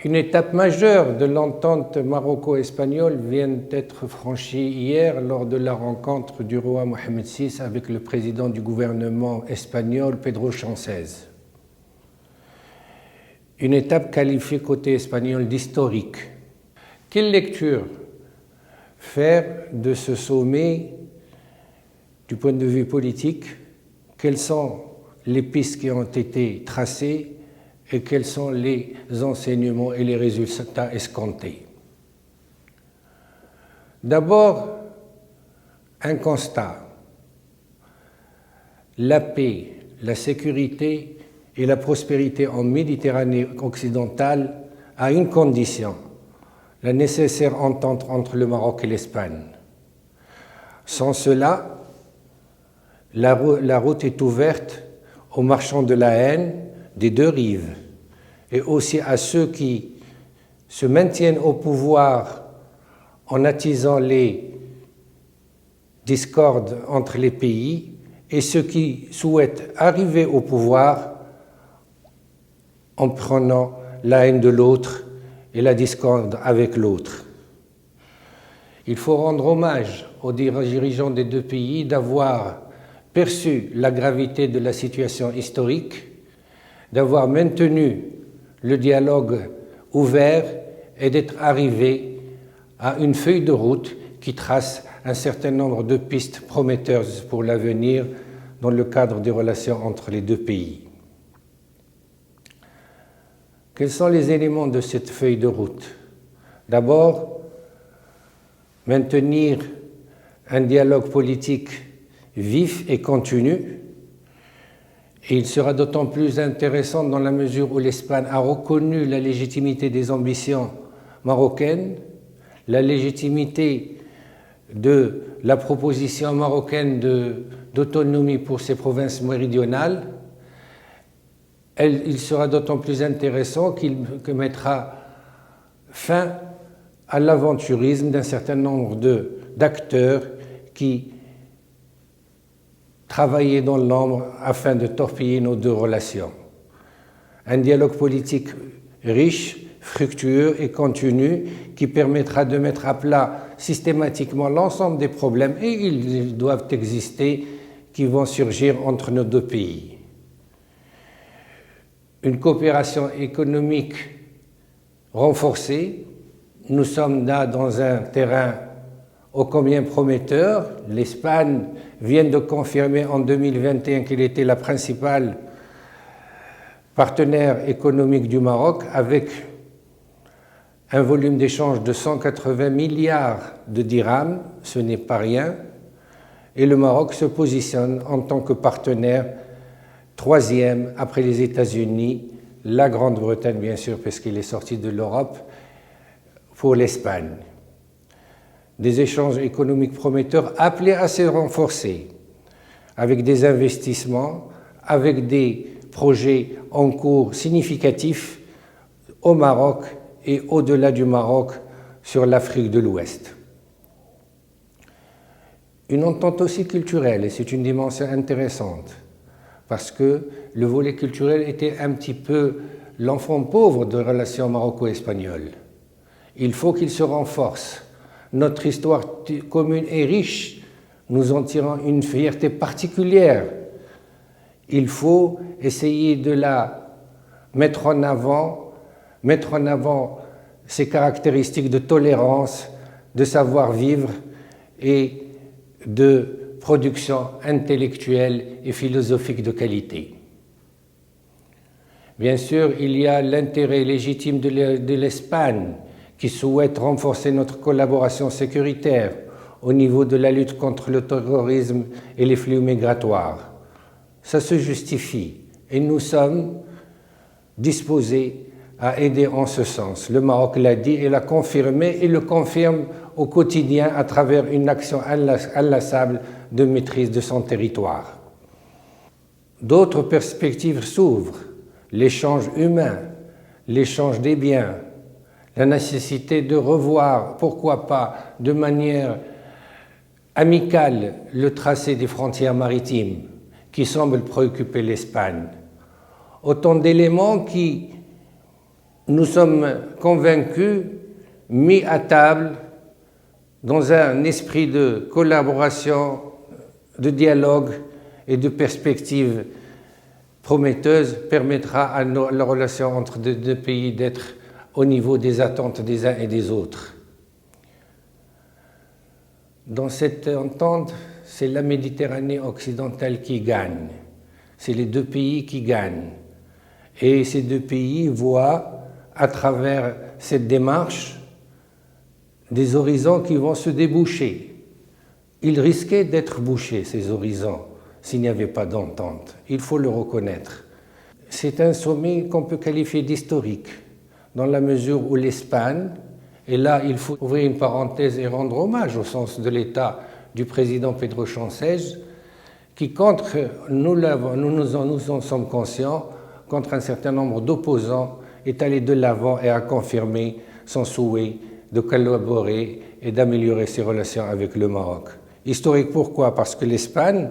Une étape majeure de l'entente maroco-espagnole vient d'être franchie hier lors de la rencontre du roi Mohamed VI avec le président du gouvernement espagnol Pedro Sánchez. Une étape qualifiée côté espagnol d'historique. Quelle lecture faire de ce sommet du point de vue politique? Quelles sont les pistes qui ont été tracées et quels sont les enseignements et les résultats escomptés? D'abord, un constat. La paix, la sécurité et la prospérité en Méditerranée occidentale à une condition, la nécessaire entente entre le Maroc et l'Espagne. Sans cela, la route est ouverte aux marchands de la haine des deux rives et aussi à ceux qui se maintiennent au pouvoir en attisant les discordes entre les pays et ceux qui souhaitent arriver au pouvoir en prenant la haine de l'autre et la discorde avec l'autre. Il faut rendre hommage aux dirigeants des deux pays d'avoir perçu la gravité de la situation historique, d'avoir maintenu le dialogue ouvert et d'être arrivé à une feuille de route qui trace un certain nombre de pistes prometteuses pour l'avenir dans le cadre des relations entre les deux pays. Quels sont les éléments de cette feuille de route? D'abord, maintenir un dialogue politique vif et continu. Et il sera d'autant plus intéressant dans la mesure où l'Espagne a reconnu la légitimité des ambitions marocaines, la légitimité de la proposition marocaine d'autonomie pour ces provinces méridionales. Il sera d'autant plus intéressant qu'il mettra fin à l'aventurisme d'un certain nombre d'acteurs qui travailler dans l'ombre afin de torpiller nos deux relations. Un dialogue politique riche, fructueux et continu qui permettra de mettre à plat systématiquement l'ensemble des problèmes, et ils doivent exister, qui vont surgir entre nos deux pays. Une coopération économique renforcée. Nous sommes là dans un terrain ô combien prometteur. L'Espagne vient de confirmer en 2021 qu'elle était la principale partenaire économique du Maroc avec un volume d'échange de 180 milliards de dirhams, ce n'est pas rien, et le Maroc se positionne en tant que partenaire troisième après les États-Unis, la Grande-Bretagne bien sûr parce qu'il est sorti de l'Europe, pour l'Espagne. Des échanges économiques prometteurs appelés à se renforcer avec des investissements, avec des projets en cours significatifs au Maroc et au-delà du Maroc sur l'Afrique de l'Ouest. Une entente aussi culturelle, et c'est une dimension intéressante, parce que le volet culturel était un petit peu l'enfant pauvre de relations maroco-espagnoles. Il faut qu'il se renforce. Notre histoire commune est riche, nous en tirons une fierté particulière. Il faut essayer de la mettre en avant ses caractéristiques de tolérance, de savoir-vivre et de production intellectuelle et philosophique de qualité. Bien sûr, il y a l'intérêt légitime de l'Espagne qui souhaite renforcer notre collaboration sécuritaire au niveau de la lutte contre le terrorisme et les flux migratoires. Ça se justifie et nous sommes disposés à aider en ce sens. Le Maroc l'a dit et l'a confirmé et le confirme au quotidien à travers une action inlassable de maîtrise de son territoire. D'autres perspectives s'ouvrent, l'échange humain, l'échange des biens, la nécessité de revoir, pourquoi pas, de manière amical le tracé des frontières maritimes qui semble préoccuper l'Espagne. Autant d'éléments qui, nous sommes convaincus, mis à table dans un esprit de collaboration, de dialogue et de perspective prometteuse, permettra à la relation entre les deux pays d'être au niveau des attentes des uns et des autres. Dans cette entente, c'est la Méditerranée occidentale qui gagne. C'est les deux pays qui gagnent. Et ces deux pays voient, à travers cette démarche, des horizons qui vont se déboucher. Ils risquaient d'être bouchés, ces horizons, s'il n'y avait pas d'entente. Il faut le reconnaître. C'est un sommet qu'on peut qualifier d'historique, dans la mesure où l'Espagne, et là il faut ouvrir une parenthèse et rendre hommage au sens de l'État du président Pedro Sánchez, qui contre, nous en sommes conscients, contre un certain nombre d'opposants, est allé de l'avant et a confirmé son souhait de collaborer et d'améliorer ses relations avec le Maroc. Historique pourquoi? Parce que l'Espagne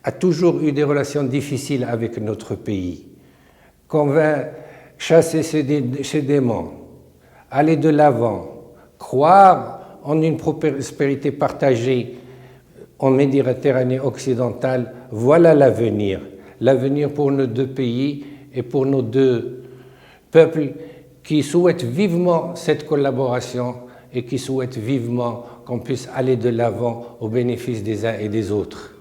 a toujours eu des relations difficiles avec notre pays, qu'on va chasser ces démons, aller de l'avant, croire en une prospérité partagée en Méditerranée occidentale, voilà l'avenir. L'avenir pour nos deux pays et pour nos deux peuples qui souhaitent vivement cette collaboration et qui souhaitent vivement qu'on puisse aller de l'avant au bénéfice des uns et des autres.